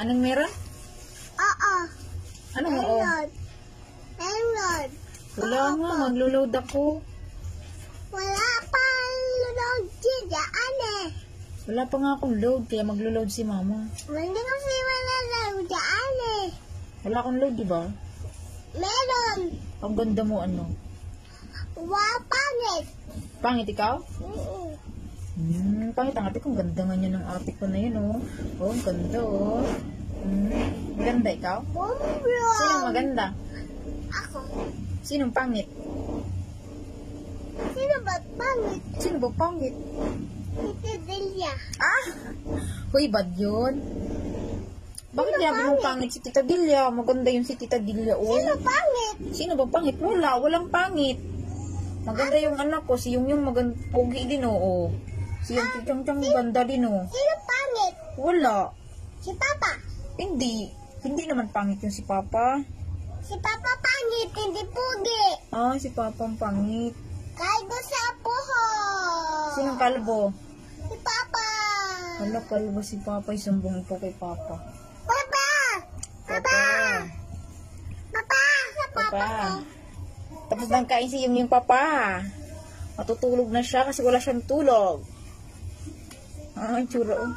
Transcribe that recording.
Anong meron? Oo. Anong oo? Download. Wala nga, maglo-load ako. Wala pa load dyan eh. Wala pa nga akong load, kaya maglo-load si mama. Hindi kasi wala load dyan eh. Wala akong load, di ba? Meron. Ang ganda mo, ano? Wow, pangit. Pangit ikaw? Mm-mm. Pangit ang ate ko. Ang ganda nga niya ng ate ko na yun, oh. Oh, ang ganda, oh. Maganda ikaw? Bumbro. Sinong maganda? Ako. Sinong pangit? Sino ba pangit? Sino ba pangit? Si Delia. Ah! Uy, bad yun. Bakit niya mo pangit si Tita Dilia? Maganda yun si Tita Dilia, oh. Sino pangit? Sino ba pangit? Walang pangit. Maganda yung anak ko, si yung maganda, pogi din, oh. Si yung titang maganda din, oh. Sino pangit? Wala. Si Papa. Hindi naman pangit yung si Papa. Si Papa pangit, hindi pugi. Ah, si Papa ang pangit. Kalbo sa puho. Sinong kalbo? Si Papa. Hala, kalbo si Papa. Isumbong po kay Papa. Papa. Papa. Papa. Sa Papa Papa. ko. Tapos nang kain si yung Papa. Matutulog na siya kasi wala siyang tulog. Ah, tsura, oh.